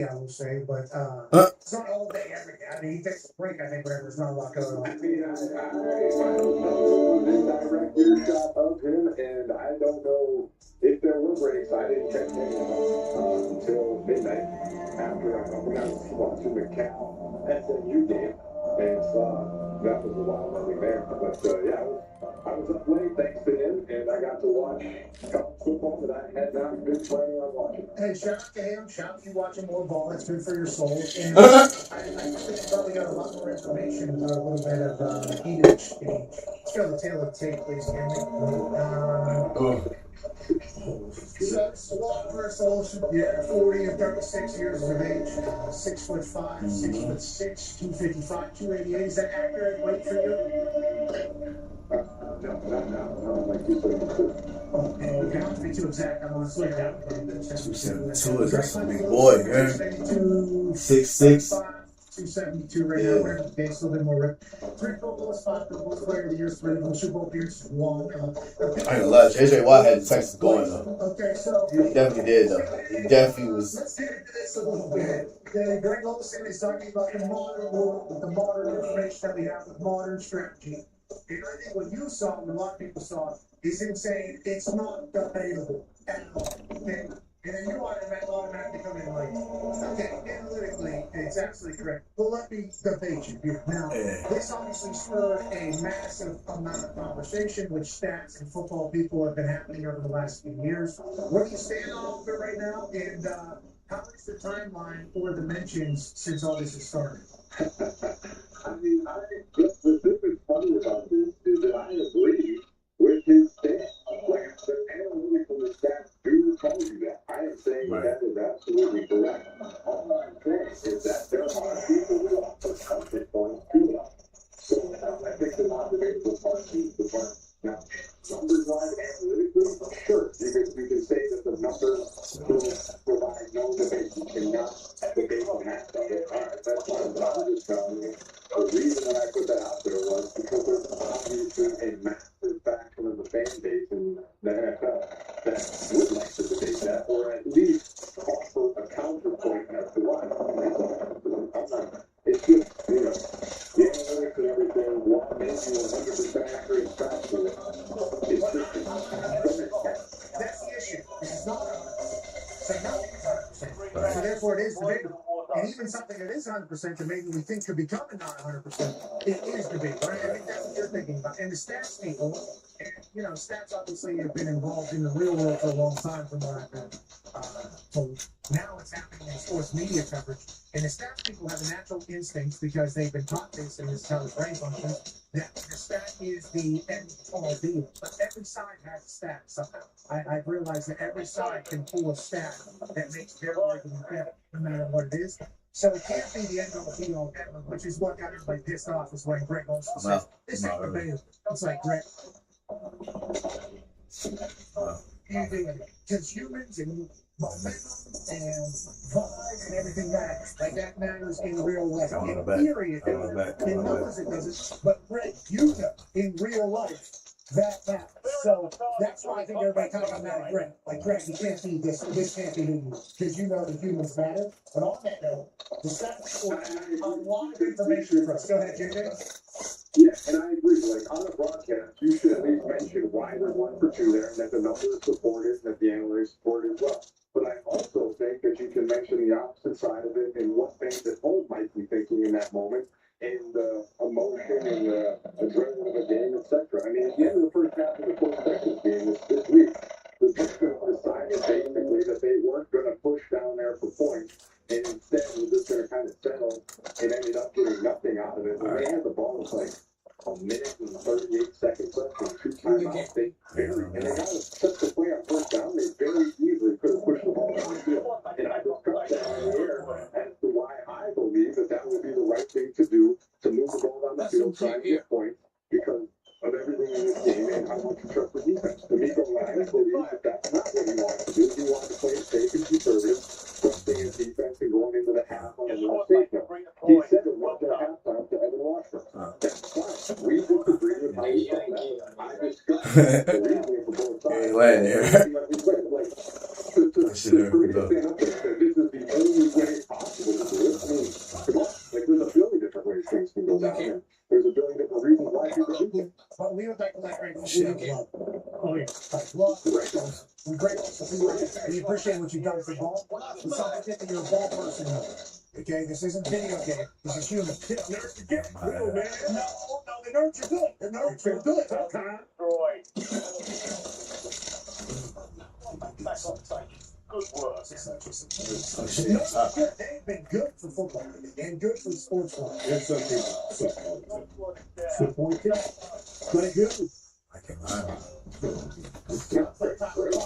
I will say, but it's not all day every day. I mean, he takes a break, I think, whenever there's not a lot going on. I mean, I direct earshot of him, and I don't know if there were breaks. I didn't check in until midnight after I was watching the Cal SMU game, and that was a wild ending there. But yeah, I was up late thanks to him, and I got to watch college football that I had not been planning on watching. Hey, shout out to him. Shout out to you watching more ball. It's good for your soul. And I think you probably got a lot more information with a little bit of each age. Let's go to the tail of the tape, please, Henry. Swat versus yeah, 40 and 36 years of age, 6'5", 6'6", 255, 288. Is that accurate weight for you? No, like you said. Okay, you don't have to be too exact. I'm going to slow you down. 272 is that's a big boy, man. 6'6". 272 right now. Whatever the case, a little bit more. 3 Pro Bowls, 5 Pro Bowls, player of the year, 3 Super Bowl appearances, 1. I ain't gonna lie, JJ Watt had the Texans going though. Okay, so He definitely did though. He definitely was. let's get into this a little bit. Greg Olson is talking about the modern world, with the modern information that we have, with modern strategy. And I think what you saw, and a lot of people saw, is him saying it's not debatable at all. Okay? And then you automatically come in like, okay, analytically, it's absolutely correct. But let me debate you here. Now, this obviously spurred a massive amount of conversation, which stats and football people have been happening over the last few years. Where do you stand on all of it right now? And how is the timeline or the mentions since all this has started? I mean, the thing that's funny about this is that I agree with his stance. Like, the analytics and the stats do tell you that. I am saying that is absolutely correct. All I'm saying is that there are people who also comfort points to that. So I think the non-debatable part is the part. Now, numbers-wise, analytically, sure, you can say that the numbers provide no debate. You cannot debate on that. All right, that's fine. But I'm just telling you, the reason that I put that out there was because there's obviously a massive faction of the fan base in the NFL that would like to debate that, or at least offer a counterpoint as to why. It's just, the analytics and everything, while maybe 100% accurate and factual, it's just That's the issue. This is not 100%. So nothing is 100%. So therefore it is debatable. And even something that is 100% that maybe we think could become a not 100%, it is debatable. Right? I think that's what you're thinking about. And the stats people, and, stats obviously have been involved in the real world for a long time from what I've been told. Now it's happening in sports media coverage. And the stats people have a natural instinct, because they've been taught this, and this is how the brain functions, that the stat is the end all be. But every side has a stat somehow. I've realized that every side can pull a stat that makes their argument better, no matter what it is. So it can't be the end all be all ever, which is what got everybody pissed off, is when Greg Olson says, this ain't debatable. It's like, Greg, because humans and momentum and vibes and everything that matters in real life. In theory, it doesn't. In numbers, it doesn't. But Greg, you know, in real life, that matters. So that's why I think everybody kind of mad at Greg. Like, Greg, you can't be this. This can't be who, because you know that humans matter. But on that note, the stats a lot of information for us. Go ahead, JJ. Yeah, and I agree. Like, on the broadcast, you should at least mention why they're 1 for 2 there, and that the numbers support it, and that the analytics support it as well. But I also think that you can mention the opposite side of it, and what fans at home might be thinking in that moment, and the emotion and the adrenaline of the game, etc. I mean, at the end of the first half of the Texas game this week, the Texans decided basically that they weren't going to push down there for points, and instead were just going to kind of settle, and ended up getting nothing out of it. And they had the ball with like a minute and 38 seconds left and 2 timeouts. And they got to set the play on first down. They very easily could have pushed the ball down the field. And I discussed that in the air as to why I believe that would be the right thing to do, to move the ball down the field, try and get points, because of everything in this game and how much you trust the defense. D'Amico Ryan believes that that's not what he wanted to do. He wanted to play it safe and conservative, trusting his defense and going into the half on a little safe note. He said it was at halftime to Evan Washburn. That's fine. We disagree with how he said that. I discussed the reasoning for both sides. He ain't lying there. Like, to stand up and say, this is the only way possible to do it. I mean, come on, like there's a billion different ways things can go down. And there's a billion different reasons why people do things. But we would like to let right now. Oh yeah, like love. We grateful. We appreciate what you've done for ball. It's something that you're a ball person. Okay, this isn't video game. This is human. Nerds are getting real, man. No, the nerds are good. The nerds are good. Good work. They've been good for football and good for sports world. There's some people. Pretty good. I can't lie.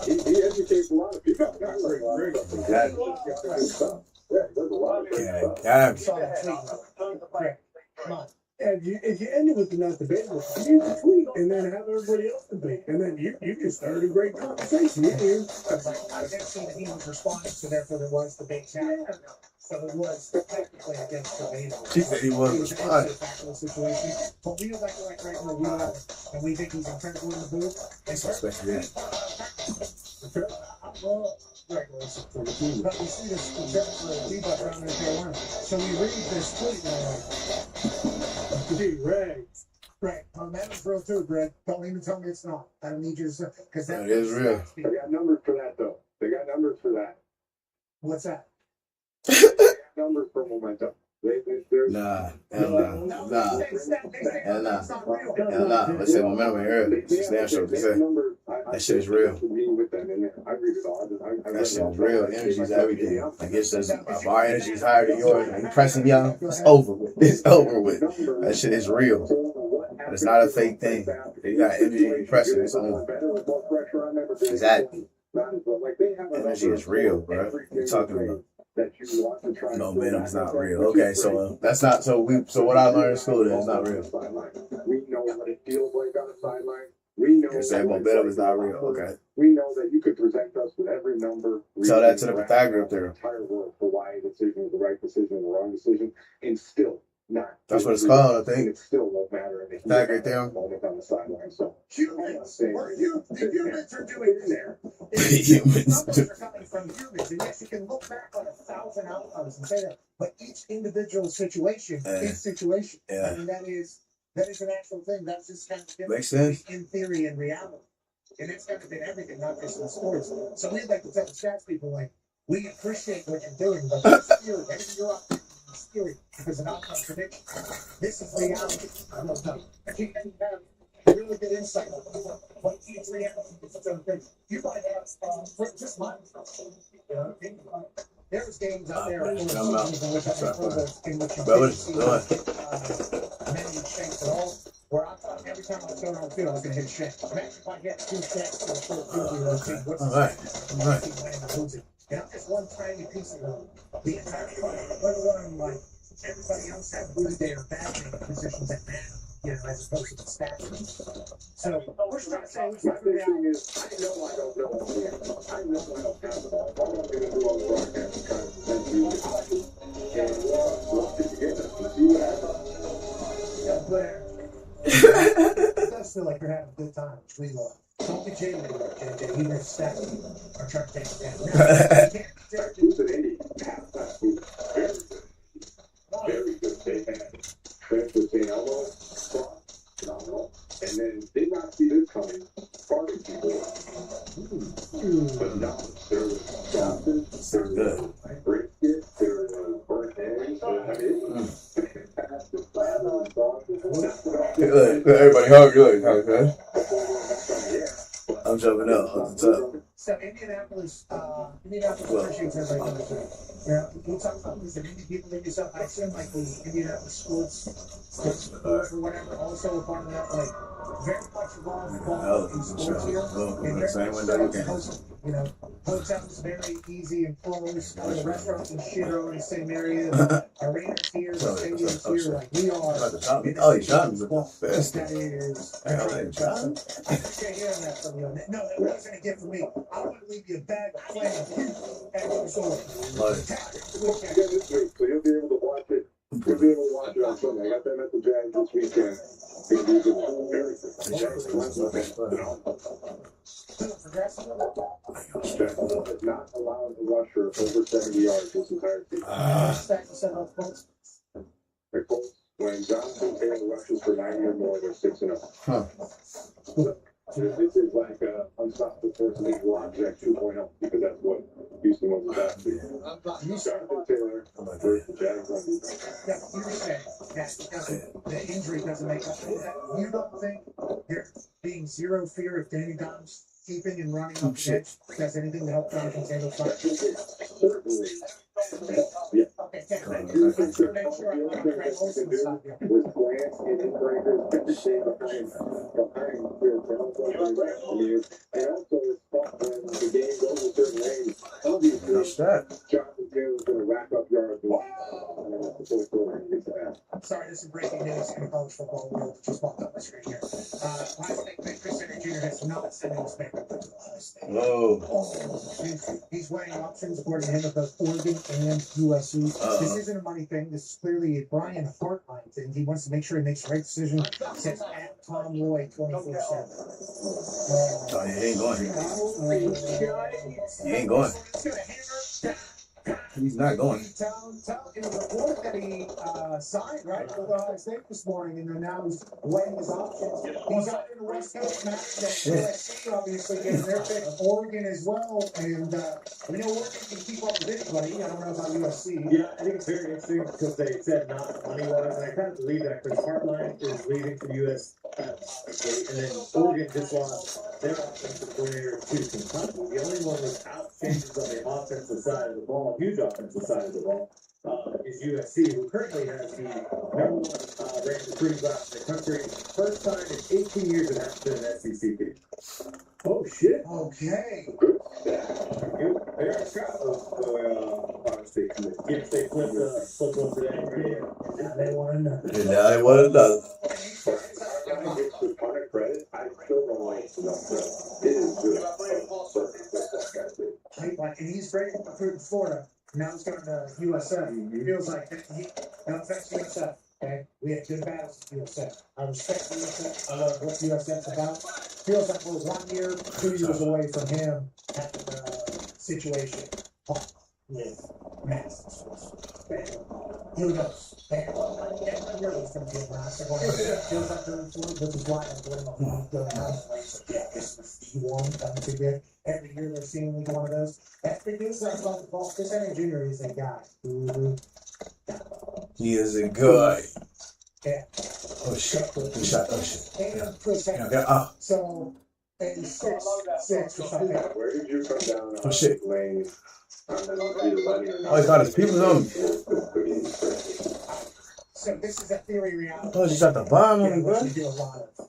He educates a lot of people. Come on. If you end it with the not debatable, you can tweet and then have everybody else debate, and then you can start a great conversation. I didn't see that he was responding, so therefore there was debate happening. So it was technically against debatable. She said he was responding. Situation, but we would like to right now, we love it, and we think he's incredible in the booth. And Especially that. But we see this debuff around in Carolina. So we read this tweet Greg, momentum's real too, Greg. Don't even tell me it's not. I don't need you to, because that is real. They got numbers for that, though. They got numbers for that. What's that? They got numbers for momentum. Nah. They say momentum ain't real. It's damn sure they say. That shit is real. That shit is real. Energy is everything. Like it's just, if our energy is higher than yours, and you pressing young, it's over with. It's over with. That shit is real. It's not a fake thing. You got energy and you pressing, it's on. Exactly. Energy is real, bro. You're talking about. No, man, it's not real. Okay, so that's not so what I learned in school is not real. We know what it feels like on the sideline. We know you're saying momentum is not real. Okay. We know that you could present us with every number. Tell that to the Pythagoras up there. Entire world for why a decision is the right decision and the wrong decision, and still not. That's what it's called, I think. It still won't matter in the Pythagoras theorem. Moment on the sideline. So humans, the humans are doing there. Humans Numbers are coming from humans, and yes, you can look back on 1,000 outcomes and say that, but each individual situation is situation. Yeah. I mean, that is an actual thing. That's just kind of different. Makes sense. In theory and reality. And it's kind of been everything, not just in sports. So we'd like to tell the stats people, like, we appreciate what you're doing, but it's theory. Everything you're up to is theory because an outcome prediction. This is reality. I don't know. I think you have really good insight on what each reality is its own thing. You might have, just mine. You know, there's games out there in which you many shanks at all. Where I thought every time I was going on the field, I was going to hit a shank. Imagine if I hit 2 shanks to a short field, what's the and I'm just one tiny piece of the entire fight. Let alone like everybody else has good day or bad day positions that matter, you know, as opposed to the stats. So we're just trying to say, my big thing is, I know I don't know all the answers. I know I don't have it all. All I'm going to do on the broadcast is try to present you the options and walk it together and see what happens. Yeah, but it does feel like you're having a good time, which we love. Don't be jaded anymore, JJ. You never stack me or try to take it down. Who's an 80? Very good they had. Transfer St. Elmo, phenomenal. And then did not see this coming. Farming people. But no, there was Johnson, there was brisket, there was burnt eggs. I mean, fantastic. Everybody hungry, okay? I'm jumping up on the top. So Indianapolis appreciates everybody coming through. Yeah, we'll talk about this. If any people like yourself, I assume like the Indianapolis sports or whatever, also a part of that, like very much involved in sports here. And very much you know, hotels very easy and close. The restaurants and shit are in the same area. The arenas here, the stadiums here, like we are. Oh, he's shot me. That is. I appreciate hearing that from you. No, that wasn't a gift for me. I want to leave you a bag of clams at your store. This week, so you'll be able to watch it. You'll be able to watch it on Sunday. I got them at the Jags this weekend. Has not allowed a rusher over 70 yards this entire season. They're close. When Jonathan Taylor rushes for 90 or more, they're 6-0. Huh. This is like a unstoppable force of nature object 2.0 because that's what Houston was about to be. Jonathan Taylor versus the Jaguars. Yeah, you're saying that because the injury doesn't make up for that. You don't think there being zero fear of Danny Dimes keeping and running up the edge does anything to help Jonathan Taylor fight? Certainly. Yeah. Okay, yeah. I do think that the only thing that you can do was glance in his breakers, everything behind to help us in the rest. I mean, and also it's fun when the game goes a certain range. Obviously, Jonathan Taylor's going to rack up yards and that's the full story. Sorry, this is breaking news in the college football world. Just walked up my screen here. Ohio State Chris Center Jr. has not sent his back up to Ohio State. Whoa. He's weighing options according to him of both Oregon and USC. This isn't a money thing. This is clearly a Brian Hartline thing. He wants to make sure he makes the right decision. Says at Tom Roy 24/7. Oh, he ain't going. He ain't going. He's not going. It was reported that he signed right with Ohio State this morning, and then now he's weighing his options. He's out in the West Coast match. USC obviously getting their pick. Oregon as well, and we know Oregon can keep up with anybody. I don't know about USC. Yeah, I think it's very interesting because they said not money-wise, and I kind of believe that because Hartline is leaving for US State, and then Oregon just lost their offensive coordinator to Kentucky. The only one without changes on the offensive side of the ball, huge offensive side of the ball, is USC, who currently has the number one ranked recruiting class in the country. First time in 18 years it has been an SEC team. Oh shit. Okay. They got Scott obviously. Yes, they flipped one today. Now they want to know. And now they want another. I give some ton of credit. I still don't like enough credit. It is good. And he's great recruiting Florida. Now he's going to USF. He feels like no offense to USF. Okay, we had good battles with USF. I respect USF. I love what USF's about. Feels like we're 1 year, 2 years away from him having the situation with masks. Who knows? Every year he's going to be a mask. Feels like going forward, which is why I'm going on. Yeah, this is the one coming to get. Every year they're seeing each one of those. That's the news about the ball. Chris Henry Jr. is a guy who. He is a guy. Yeah. Oh shit. Good shot. Oh shit. And Chris Henry. Okay. Oh. So, and six or something. Where did you come down Oh shit. lane? Oh, he got his people on me. So this is a theory reality. Oh, he shot the bomb on me, bro. We do a lot of.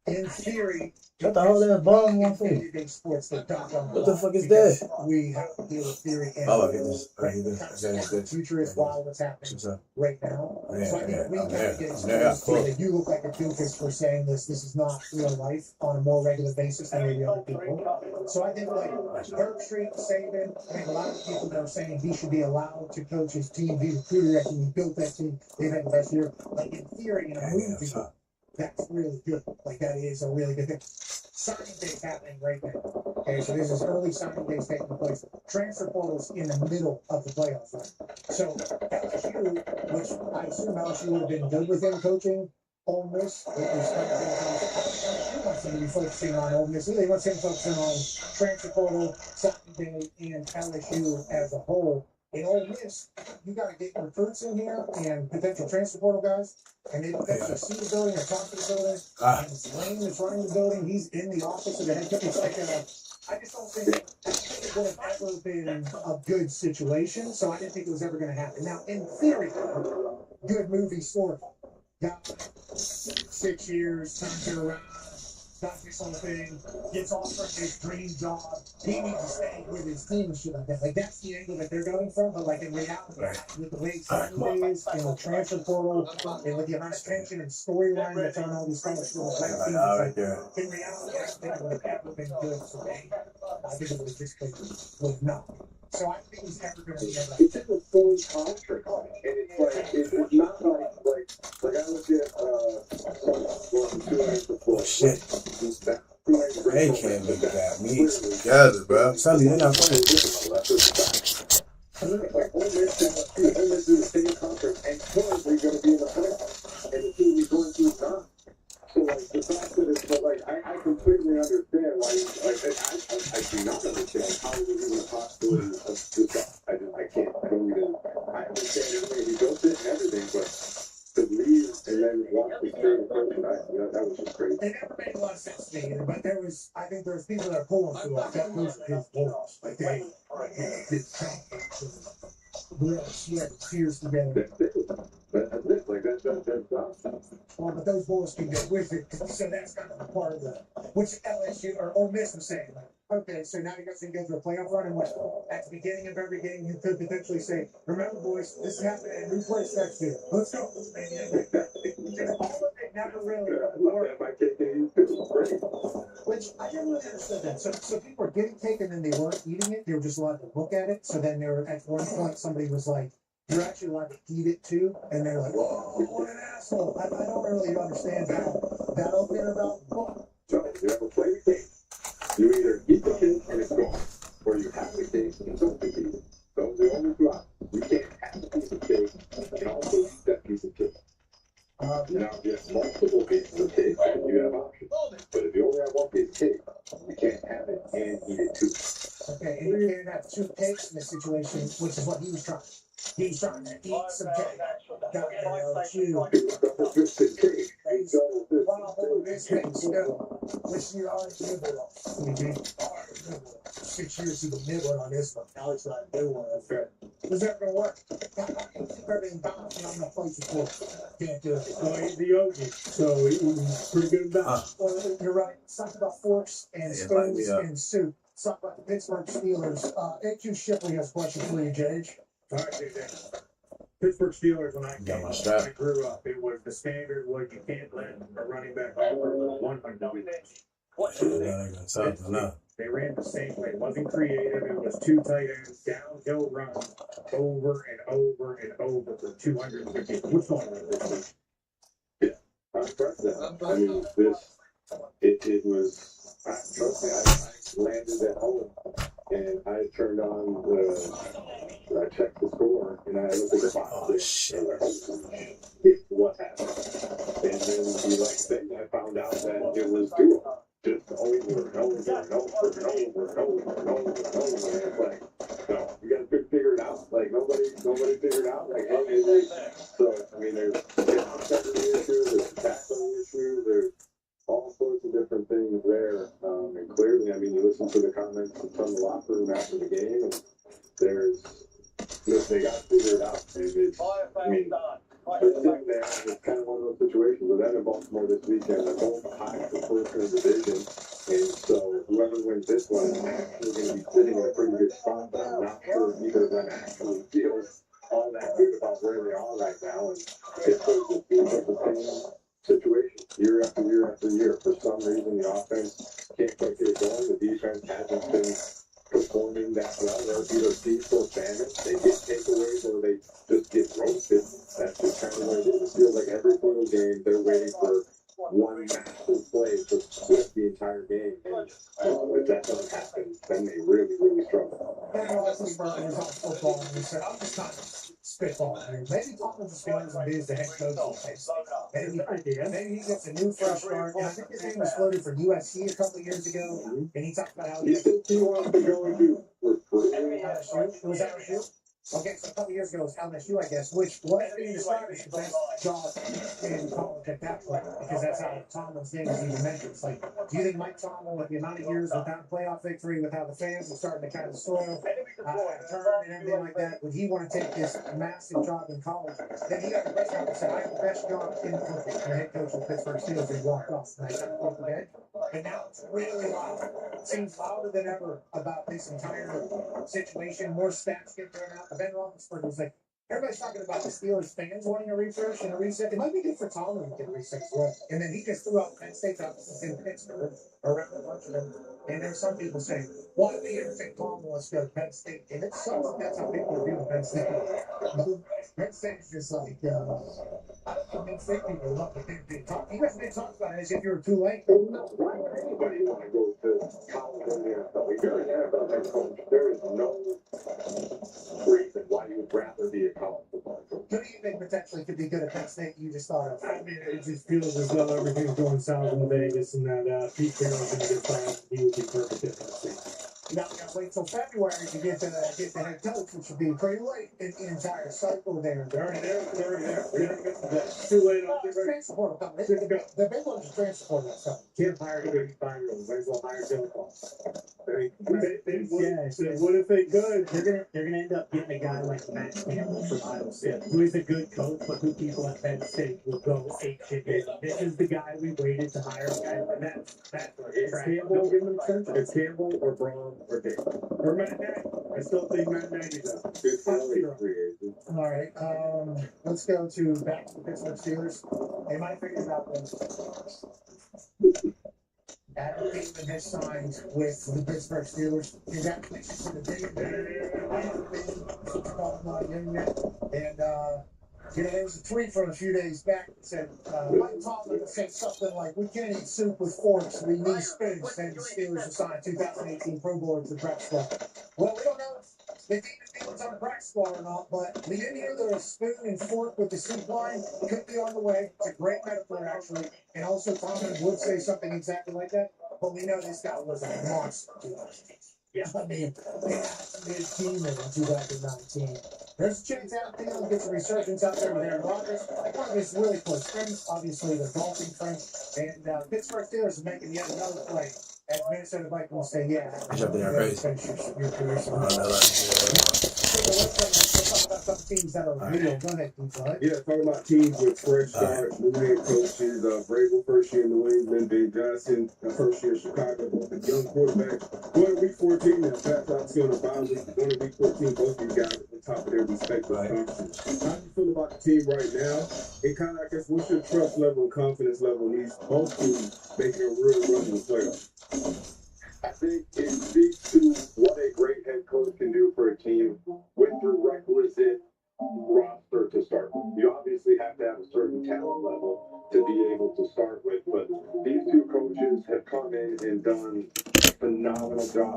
In theory, Shut the whole ass bomb on me. big sports that talk on What the fuck is that? We have to deal with theory and Oh, look at this. Right here. the future is wild what's happening What's up? right now. Yeah, So I think yeah, we I'm can there. get I'm there. exposed to that you look like a doofus for saying this. This is not real life on a more regular basis than maybe other people. So I think like Herbstreit, Saban, I think a lot of people that are saying he should be allowed to coach his team, be recruited after he built that team. They've had the best year. Like in theory, in a movie, that's really good. Like that is a really good thing. Signing day's happening right now. Okay, so this is early signing days taking place. Transfer portal's in the middle of the playoffs run. So LSU, which I assume LSU would have been good with him coaching Ole Miss, with respect to LSU wants him to be focusing on Ole Miss. They want him focusing on transfer portal, signing day, and LSU as a whole. In Ole Miss, you got to get recruits in here and potential transfer portal guys, and they don't actually see the building or talk to the building. And it's Lane that's running the building. He's in the office of the head coach. It's like I just don't think it would have ever been a good situation. So I didn't think it was ever going to happen. Now, in theory, good movie story. Got 6 years, turns it around. Does this whole thing, gets offered his dream job. He needs to stay with his team and shit like that. Like that's the angle that they're going from. But like in reality, with the late signing days and the transfer portal and with the amount of tension and storyline that's on all these college schools, in reality, I don't think it would have ever been good for me. I think it would have just been was not. So I don't think he's ever going to be able to. It's in the full contract, and it's like it's not like I look at together, bro. I'm telling you, they're not playing. Like Ole Miss and LSU, Ole Miss is the same conference and currently going to be in the playoffs, and the team we're going to is not. So like the fact that it's but like I completely understand why I do not understand how it is even a possibility of this guy. I can't I don't even I understand everything he built it and everything, but to leave and then watch the same person, that was just crazy. It never made a lot of sense to me either, but I think there's people that are pulling through like that. Those are his balls. Like they did she had tears together. That's it. Like that's Well, but those boys can go with it. So that's kind of a part of the which LSU or Ole Miss was saying. Like, okay, so now you guys can go through a playoff run, and what at the beginning of every game you could potentially say, "Remember, boys, this is happening, and we play next year. Let's go." All of it never really worked. Which I never really understood that. So people were getting cake and then they weren't eating it. They were just allowed to look at it. So then there at one point somebody was like, "You're actually allowed to eat it too," and they're like, "Whoa, what an asshole!" I don't really understand how that out there about what. So you have a plate of cake. You either eat the cake and it's gone, or you have the cake and don't eat it. Those are the only two options. You can't have a piece of cake and also eat that piece of cake. Now, if you have multiple pieces of cake, you have options. But if you only have one piece of cake, you can't have it and eat it too. Okay, and you can't have two cakes in this situation, which is what he was trying. He was trying to eat some cake. This cake, which you already nibbled on. 6 years he was nibbling on this one. Now it's like a new one. Was that gonna work? Keep everything balanced on the place before. Can't do it. Oh, he's the yogi, so he's pretty good at that. Well, you're right. Something about forks and spoons and soup. Something about the Pittsburgh Steelers. AQ Shipley has a question for you, Jage. All right, JJ. Pittsburgh Steelers, when I grew up, it was the standard was you can't let a running back over 100 yards. They ran the same way. It wasn't creative. It was two tight ends, downhill run, over and over and over for 250. Which one was this? Yeah, I'm impressed that. I mean, it was, trust me, I landed at home and I turned on I checked the score and I looked at the box. Oh, shit. What happened? And then I found out that it was doable. Just over and over and over and over and over and over and over. And it's like, no, you gotta figure it out. Like nobody figured out. Like, hey, so I mean, there's integrity issues, there's tackling issues, there's all sorts of different things there. And clearly, I mean, you listen to the comments from the locker room after the game, and they got to figure it out. I mean, they're sitting there, and it's kind of one of those situations. We're then in Baltimore this weekend. They're both tied for first in the division, and so whoever wins this one is actually going to be sitting in a pretty good spot. But I'm not sure if either of them actually feels all that good about where they are right now. And Pittsburgh just feels like the same situation year after year after year. For some reason, the offense can't quite get it going. The defense hasn't been performing that well. They're either feast or famine. They get takeaways or they just get roasted. That's just kind of what it is. It feels like every single game they're waiting for one massive play to flip the entire game. And if that doesn't happen, then they really, really struggle. Was on football and he said, "I'm just not spitball here. Maybe Tomlin's just going to be as the head coach of the place. Maybe he gets a new fresh start. And I think his name was floated for USC a couple of years ago, and he talked about how he said he wanted to go and do recruiting. LSU. Was that LSU? Okay, so a couple years ago it was LSU, I guess, which was being described as the best job in college at that point, because that's how Tomlin's name is even mentioned. It's like, do you think Mike Tomlin, with the amount of years without a playoff victory, with how the fans are starting to kind of soil, turn and everything like that, would he want to take this massive job in college? Then he got the press conference and said, "I have the best job in football." The head coach of the Pittsburgh Steelers, and walked off, and I kind of put the bed. And now it's really loud. It seems louder than ever about this entire situation. More stats get thrown out. Ben Roethlisberger was like, Everybody's talking about the Steelers fans wanting a refresh and a reset. It might be good for Tomlin to get a reset as well. And then he just threw out Penn State's offices in Pittsburgh around a bunch of them. And there's some people saying, why do you think Tomlin wants to go to Penn State? And it sounds like that's how people are viewing Penn State. Penn State's just like, Penn State people love the big talk. You guys may talk about it as if you were too late. No, why would anybody want to go to college in the NFL? If you're an NFL head coach, there is no reason why you would rather be a college football coach. Who do you think potentially could be good at Penn State? You just thought of. I mean, it just feels as though everything's going south in Vegas and that Pete Carroll's going to get fired. He would be perfect at Penn State. Now we gotta wait till February to get the head coach, which would be pretty late in the entire cycle there. They're already there. That's too late. Transport will come. The big ones are transport will come. Can't hire a 35-year-old. Might as well hire Bill Cox. What if they could? They're gonna end up getting a guy like Matt Campbell from Iowa State, who is a good coach, but who people at Penn State will go ape shit. This is the guy we waited to hire. A guy like that. It's Campbell. It's Campbell or Braun or Dave or Matt Nagy. I still think Matt Nagy's a good free agent. All right. Let's go to back to the Pittsburgh Steelers. They might figure it out this. Adam Bateman has signed with the Pittsburgh Steelers. Congratulations to the And there was a tweet from a few days back that said, Mike Tomlin said something like, we can't eat soup with forks, we need spoons. Then the Steelers have signed 2018 Pro Bowl to the practice squad. Well, we don't know if they think the Steelers on the practice squad or not, but the Indian, there's a spoon and fork with the soup line could be on the way. It's a great metaphor, actually. And also, Tomlin would say something exactly like that, but we know this guy was a monster. Yeah, I mean, they had a mid-team in 2019. There's a chance Adam Thielen gets a resurgence out there with Aaron Rodgers. One of his really close friends, obviously the golfing friend, and Pittsburgh Steelers are making yet another play. As Minnesota Vikings say, yeah, He's up there, right? your career. Let's talk about some teams that are real. Go ahead, Keith. Yeah, talking about teams with fresh starts, new head coaches, Vrabel first year in New England, Dave Johnson first year in Chicago, the young quarterback. Going to week 14 now, Pat Scott's on the bye week. Going to week 14, both these guys at the top of their respective conferences. How do you feel about the team right now? And kind of, I guess, what's your trust level and confidence level in these both teams making a real run in the playoffs? I think it speaks to what a great head coach can do for a team with the requisite roster to start with. You obviously have to have a certain talent level to be able to start with, but these two coaches have come in and done a phenomenal job.